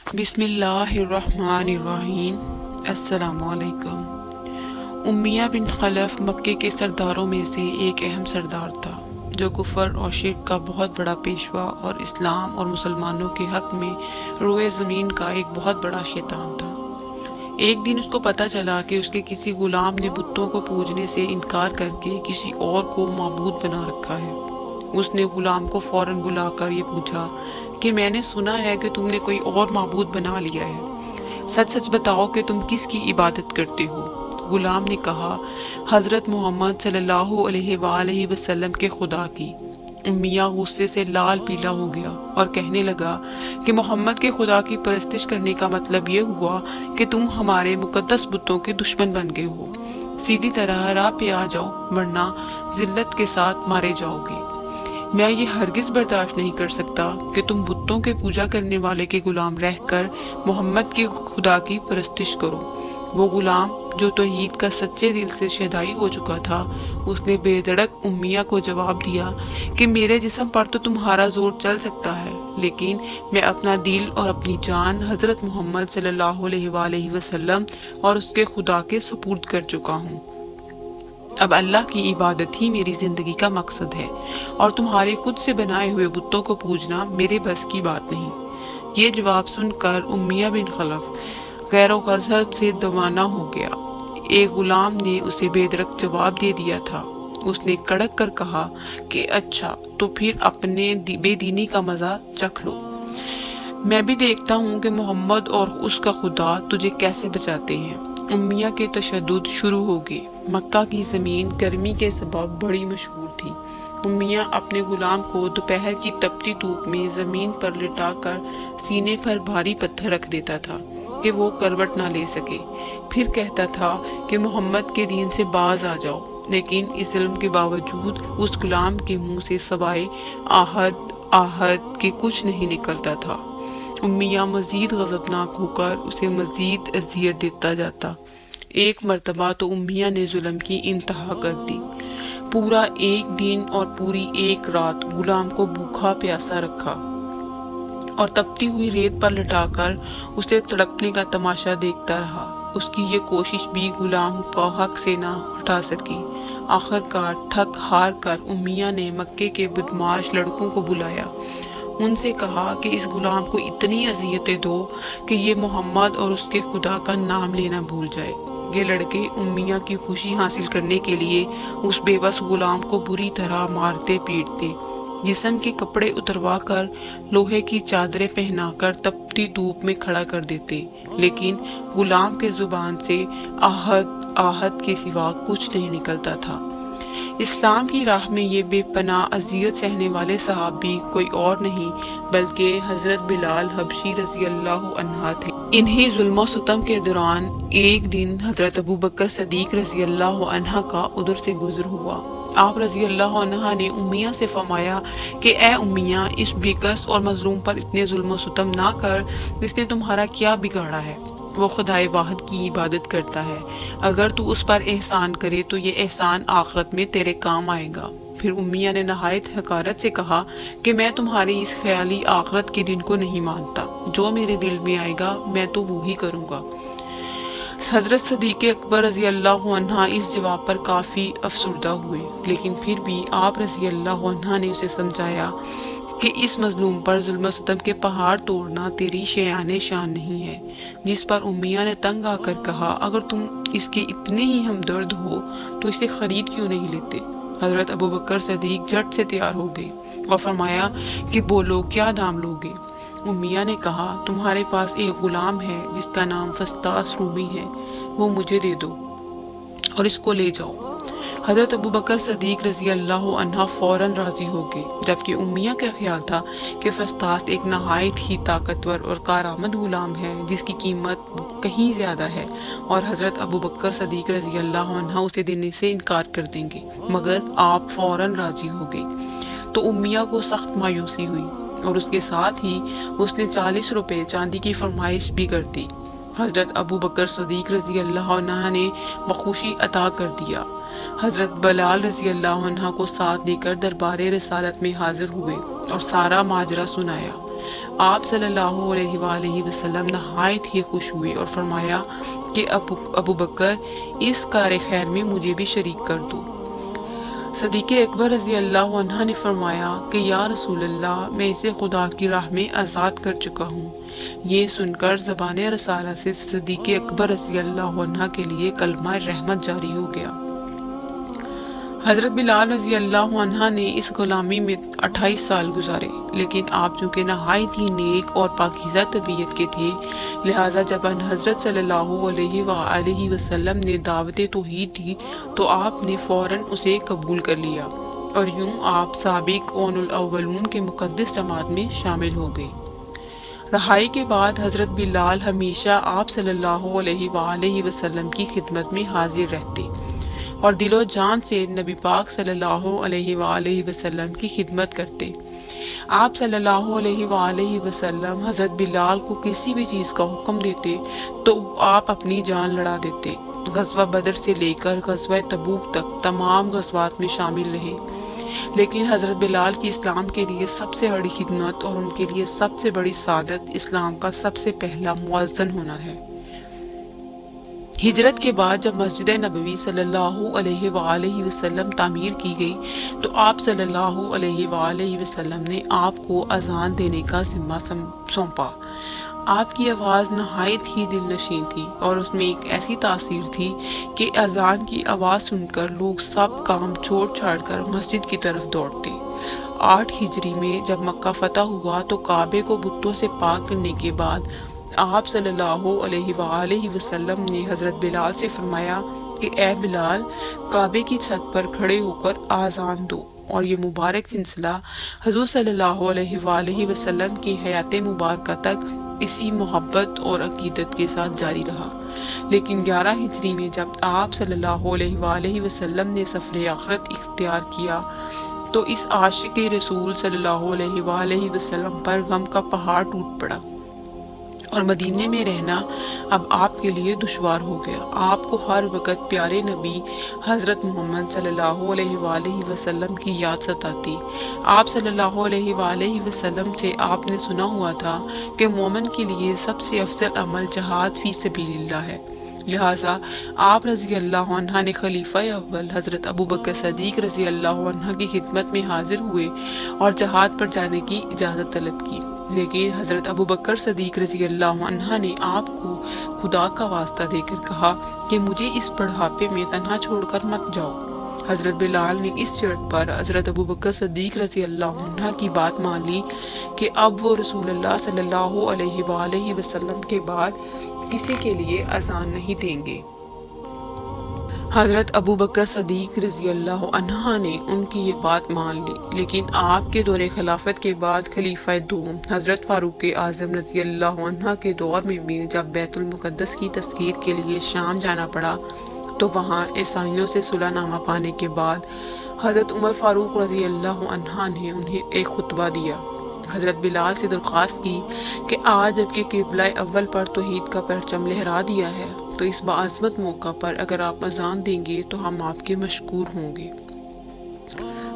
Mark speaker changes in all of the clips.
Speaker 1: بسم اللہ الرحمن الرحیم۔ السلام علیکم۔ امیہ بن خلف مکے کے سرداروں میں سے ایک اہم سردار تھا جو کفر اور شرک کا بہت بڑا پیشوا اور اسلام اور مسلمانوں کے حق میں روئے زمین کا ایک بہت بڑا شیطان تھا۔ ایک دن اس کو پتہ چلا کہ اس کے کسی غلام نے بتوں کو پوجنے سے انکار کر کے کسی اور کو معبود بنا رکھا ہے۔ اس نے غلام کو فوراً بلا کر یہ پوچھا کہ میں نے سنا ہے کہ تم نے کوئی اور معبود بنا لیا ہے، سچ سچ بتاؤ کہ تم کس کی عبادت کرتے ہو؟ غلام نے کہا، حضرت محمد صلی اللہ علیہ وآلہ وسلم کے خدا کی۔ امیہ غصے سے لال پیلا ہو گیا اور کہنے لگا کہ محمد کے خدا کی پرستش کرنے کا مطلب یہ ہوا کہ تم ہمارے مقدس بتوں کے دشمن بن گئے ہو۔ سیدھی طرح راہ پہ آ جاؤ ورنہ ذلت کے ساتھ مارے جاؤ گے۔ میں یہ ہرگز برداشت نہیں کر سکتا کہ تم بتوں کے پوجا کرنے والے کے غلام رہ کر محمد کے خدا کی پرستش کرو۔ وہ غلام جو توحید کا سچے دل سے شیدائی ہو چکا تھا، اس نے بے دھڑک امیہ کو جواب دیا کہ میرے جسم پر تو تمہارا زور چل سکتا ہے، لیکن میں اپنا دل اور اپنی جان حضرت محمد صلی اللہ علیہ وآلہ وسلم اور اس کے خدا کے سپرد کر چکا ہوں۔ اب اللہ کی عبادت ہی میری زندگی کا مقصد ہے اور تمہارے خود سے بنائے ہوئے بتوں کو پوجنا میرے بس کی بات نہیں۔ یہ جواب سن کر امیہ بن خلف غیر و غضب سے دیوانہ ہو گیا۔ ایک غلام نے اسے بے دھڑک جواب دے دیا تھا۔ اس نے کڑک کر کہا کہ اچھا تو پھر اپنے بے دینی کا مزہ چکھ لو۔ میں بھی دیکھتا ہوں کہ محمد اور اس کا خدا تجھے کیسے بچاتے ہیں۔ امیہ کے تشدد شروع ہو گئے۔ مکہ کی زمین گرمی کے سبب بڑی مشہور تھی۔ امیہ اپنے غلام کو دوپہر کی تپتی دھوپ میں زمین پر لٹا کر سینے پر بھاری پتھر رکھ دیتا تھا کہ وہ کروٹ نہ لے سکے، پھر کہتا تھا کہ محمد کے دین سے باز آ جاؤ، لیکن اس علم کے باوجود اس غلام کے منہ سے سوائے آہد آہد کے کچھ نہیں نکلتا تھا۔ امیہ مزید غضبناک ہو کر اسے مزید اذیت دیتا جاتا۔ ایک مرتبہ تو امیہ نے ظلم کی انتہا کر دی۔ پورا ایک دن اور پوری ایک رات غلام کو بھوکا پیاسا رکھا اور تپتی ہوئی ریت پر لٹا کر اسے تڑپنے کا تماشا دیکھتا رہا۔ اس کی یہ کوشش بھی غلام کو حق سے نہ ہٹا سکی۔ آخرکار تھک ہار کر امیہ نے مکے کے بدمعاش لڑکوں کو بلایا۔ ان سے کہا کہ اس غلام کو اتنی اذیتیں دو کہ یہ محمد اور اس کے خدا کا نام لینا بھول جائے۔ یہ لڑکے امیہ کی خوشی حاصل کرنے کے لیے اس بے بس غلام کو بری طرح مارتے پیٹتے، جسم کے کپڑے اتروا کر لوہے کی چادریں پہنا کر تپتی دھوپ میں کھڑا کر دیتے، لیکن غلام کے زبان سے آہد آہد کے سوا کچھ نہیں نکلتا تھا۔ اسلام کی راہ میں یہ بے پناہ اذیت سہنے والے صحابی کوئی اور نہیں بلکہ حضرت بلال حبشی رضی اللہ عنہ تھے۔ انہی ظلم و ستم کے دوران ایک دن حضرت ابوبکر صدیق رضی اللہ عنہ کا ادھر سے گزر ہوا۔ آپ رضی اللہ عنہ نے امیہ سے فرمایا کہ اے امیہ، اس بیکس اور مظلوم پر اتنے ظلم و ستم نہ کر، اس نے تمہارا کیا بگاڑا ہے؟ وہ خدائے واحد کی عبادت کرتا ہے، اگر تو اس پر احسان کرے تو یہ احسان آخرت میں تیرے کام آئے گا۔ پھر امیہ نے نہایت حقارت سے کہا کہ میں تمہاری اس خیالی آخرت کے دن کو نہیں مانتا، جو میرے دل میں آئے گا میں تو وہی کروں گا۔ حضرت صدیق اکبر رضی اللہ عنہ اس جواب پر کافی افسردہ ہوئے، لیکن پھر بھی آپ رضی اللہ عنہ نے اسے سمجھایا کہ اس مظلوم پر ظلم و ستم کے پہاڑ توڑنا تیری شیان شان نہیں ہے، جس پر امیہ نے تنگ آ کر کہا اگر تم اس کے اتنے ہی ہمدرد ہو تو اسے خرید کیوں نہیں لیتے؟ حضرت ابوبکر صدیق جھٹ سے تیار ہو گئے اور فرمایا کہ بولو کیا دام لوگے؟ امیہ نے کہا تمہارے پاس ایک غلام ہے جس کا نام فسطاس رومی ہے، وہ مجھے دے دو اور اس کو لے جاؤ۔ حضرت ابوبکر صدیق رضی اللہ عنہ فوراً راضی ہو گئے، جبکہ امیہ کا خیال تھا کہ فسطاس ایک نہایت ہی طاقتور اور کارآمد غلام ہے جس کی قیمت کہیں زیادہ ہے اور حضرت ابوبکر صدیق رضی اللہ عنہ اسے دینے سے انکار کر دیں گے، مگر آپ فوراً راضی ہو گئے تو امیہ کو سخت مایوسی ہوئی اور اس کے ساتھ ہی اس نے 40 روپے چاندی کی فرمائش بھی کر دی۔ حضرت ابوبکر صدیق رضی اللہ عنہ نے بخوشی عطا کر دیا۔ حضرت بلال رضی اللہ عنہ کو ساتھ لے کر دربار رسالت میں حاضر ہوئے اور سارا ماجرا سنایا۔ آپ صلی اللہ علیہ وآلہ وسلم نہایت ہی خوش ہوئے اور فرمایا کہ ابو بکر اس کار خیر میں مجھے بھی شریک کر دو۔ صدیق اکبر رضی اللہ عنہ نے فرمایا کہ یا رسول اللہ، میں اسے خدا کی راہ میں آزاد کر چکا ہوں۔ یہ سن کر زبان رسالہ سے صدیق اکبر رضی اللہ عنہ کے لیے کلمہ رحمت جاری ہو گیا۔ حضرت بلال رضی اللہ عنہ نے اس غلامی میں 28 سال گزارے، لیکن آپ چونکہ نہایت ہی نیک اور پاکیزہ طبیعت کے تھے، لہٰذا جب حضرت صلی اللہ علیہ وآلہ وسلم نے دعوت توحید دی تو آپ نے فوراً اسے قبول کر لیا، اور یوں آپ سابق اون الاولون کے مقدس جماعت میں شامل ہو گئے۔ رہائی کے بعد حضرت بلال ہمیشہ آپ صلی اللہ علیہ وآلہ وسلم کی خدمت میں حاضر رہتے اور دل و جان سے نبی پاک صلی اللہ علیہ وآلہ وسلم کی خدمت کرتے۔ آپ صلی اللہ علیہ وآلہ وسلم حضرت بلال کو کسی بھی چیز کا حکم دیتے تو آپ اپنی جان لڑا دیتے۔ غزوہ بدر سے لے کر غزوہ تبوک تک تمام غزوات میں شامل رہے، لیکن حضرت بلال کی اسلام کے لیے سب سے بڑی خدمت اور ان کے لیے سب سے بڑی سعادت اسلام کا سب سے پہلا مؤذن ہونا ہے۔ ہجرت کے بعد جب مسجد نبوی صلی اللہ علیہ وآلہ وسلم تعمیر کی گئی تو آپ صلی اللہ علیہ وآلہ وسلم نے آپ کو اذان دینے کا ذمہ سونپا۔ آپ کی آواز نہایت ہی دل نشین تھی اور اس میں ایک ایسی تاثیر تھی کہ اذان کی آواز سن کر لوگ سب کام چھوڑ چھاڑ کر مسجد کی طرف دوڑتے۔ 8 ہجری میں جب مکہ فتح ہوا تو کعبے کو بتوں سے پاک کرنے کے بعد آپ صلی اللہ علیہ وآلہ وسلم نے حضرت بلال سے فرمایا کہ اے بلال، کعبے کی چھت پر کھڑے ہو کر آذان دو، اور یہ مبارک سلسلہ حضور صلی اللہ علیہ وآلہ وسلم کی حیات مبارکہ تک اسی محبت اور عقیدت کے ساتھ جاری رہا۔ لیکن 11 ہجری میں جب آپ صلی اللہ علیہ وآلہ وسلم نے سفر آخرت اختیار کیا تو اس عاشق رسول صلی اللہ علیہ وآلہ وسلم پر غم کا پہاڑ ٹوٹ پڑا اور مدینے میں رہنا اب آپ کے لیے دشوار ہو گیا۔ آپ کو ہر وقت پیارے نبی حضرت محمد صلی اللہ علیہ وآلہ وسلم کی یاد ستاتی۔ آپ صلی اللہ علیہ وآلہ وسلم سے آپ نے سنا ہوا تھا کہ مومن کے لیے سب سے افضل عمل جہاد فی سبیل اللہ ہے، لہٰذا آپ رضی اللہ عنہ نے خلیفہ اول حضرت ابو بکر صدیق رضی اللہ عنہ کی خدمت میں حاضر ہوئے اور جہاد پر جانے کی اجازت طلب کی، لیکن حضرت ابو بکر صدیق رضی اللہ عنہ نے آپ کو خدا کا واسطہ دے کر کہا کہ مجھے اس بڑھاپے میں تنہا چھوڑ کر مت جاؤ۔ حضرت بلال نے اس شرط پر حضرت ابو بکر صدیق رضی اللہ عنہ کی بات مان لی کہ اب وہ رسول اللہ صلی اللہ علیہ وآلہ وسلم کے بعد کسی کے لیے اذان نہیں دیں گے۔ حضرت ابو بکر صدیق رضی اللہ عنہ نے ان کی یہ بات مان لی، لیکن آپ کے دور خلافت کے بعد خلیفہ دوم حضرت فاروق اعظم رضی اللہ عنہ کے دور میں بھی جب بیت المقدس کی تسخیر کے لیے شام جانا پڑا تو وہاں عیسائیوں سے صلح نامہ پانے کے بعد حضرت عمر فاروق رضی اللہ عنہ نے انہیں ایک خطبہ دیا۔ حضرت بلال سے درخواست کی کہ آج جب کہ قبلہ اول پر توحید کا پرچم لہرا دیا ہے تو اس باعظمت موقع پر اگر آپ اذان دیں گے تو ہم آپ کے مشکور ہوں گے۔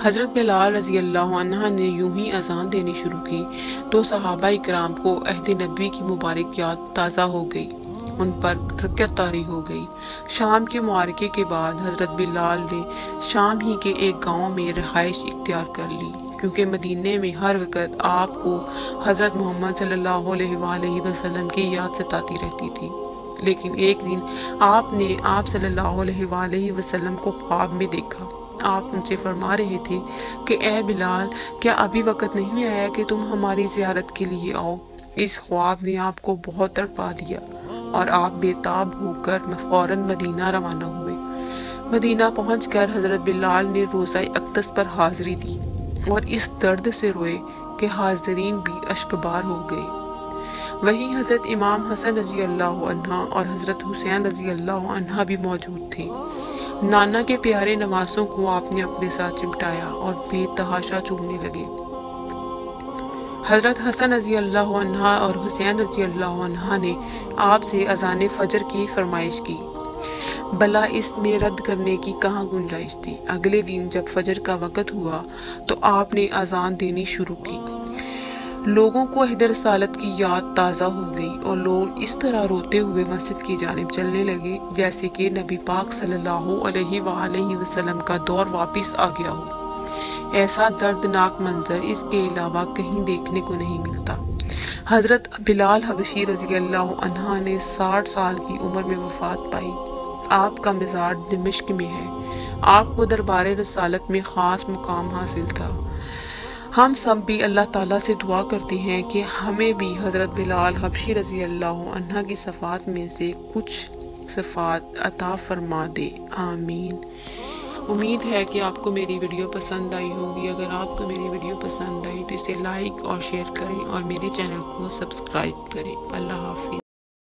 Speaker 1: حضرت بلال رضی اللہ عنہ نے یوں ہی اذان دینی شروع کی تو صحابہ اکرام کو عہد نبوی کی مبارک یاد تازہ ہو گئی، ان پر رکعت طاری ہو گئی۔ شام کے معرکے کے بعد حضرت بلال نے شام ہی کے ایک گاؤں میں رہائش اختیار کر لی، کیونکہ مدینے میں ہر وقت آپ کو حضرت محمد صلی اللہ علیہ وآلہ وسلم کی یاد ستاتی رہتی تھی۔ لیکن ایک دن آپ نے آپ صلی اللہ علیہ وآلہ وسلم کو خواب میں دیکھا۔ آپ ان سے فرما رہے تھے کہ اے بلال، کیا ابھی وقت نہیں آیا کہ تم ہماری زیارت کے لیے آؤ؟ اس خواب نے آپ کو بہت تڑپا دیا اور آپ بے تاب ہو کر فوراً مدینہ روانہ ہوئے۔ مدینہ پہنچ کر حضرت بلال نے روزہ اقدس پر حاضری دی اور اس درد سے روئے کہ حاضرین بھی اشکبار ہو گئے۔ وہیں حضرت امام حسن رضی اللہ عنہ اور حضرت حسین رضی اللہ عنہ بھی موجود تھے۔ نانا کے پیارے نواسوں کو آپ نے اپنے ساتھ چمٹایا اور بے تحاشا چومنے لگے۔ حضرت حسن رضی اللہ عنہ اور حسین رضی اللہ عنہ نے آپ سے اذان فجر کی فرمائش کی، بھلا اس میں رد کرنے کی کہاں گنجائش تھی۔ اگلے دن جب فجر کا وقت ہوا تو آپ نے اذان دینی شروع کی۔ لوگوں کو عہد رسالت کی یاد تازہ ہو گئی اور لوگ اس طرح روتے ہوئے مسجد کی جانب چلنے لگے جیسے کہ نبی پاک صلی اللہ علیہ وآلہ وسلم کا دور واپس آ گیا ہو۔ ایسا دردناک منظر اس کے علاوہ کہیں دیکھنے کو نہیں ملتا۔ حضرت بلال حبشی رضی اللہ عنہ نے 60 سال کی عمر میں وفات پائی۔ آپ کا مزار دمشق میں ہے۔ آپ کو دربار رسالت میں خاص مقام حاصل تھا۔ ہم سب بھی اللہ تعالیٰ سے دعا کرتے ہیں کہ ہمیں بھی حضرت بلال حبشی رضی اللہ عنہ کی صفات میں سے کچھ صفات عطا فرما دے، آمین۔ امید ہے کہ آپ کو میری ویڈیو پسند آئی ہوگی۔ اگر آپ کو میری ویڈیو پسند آئی تو اسے لائک اور شیئر کریں اور میرے چینل کو سبسکرائب کریں۔ اللہ حافظ۔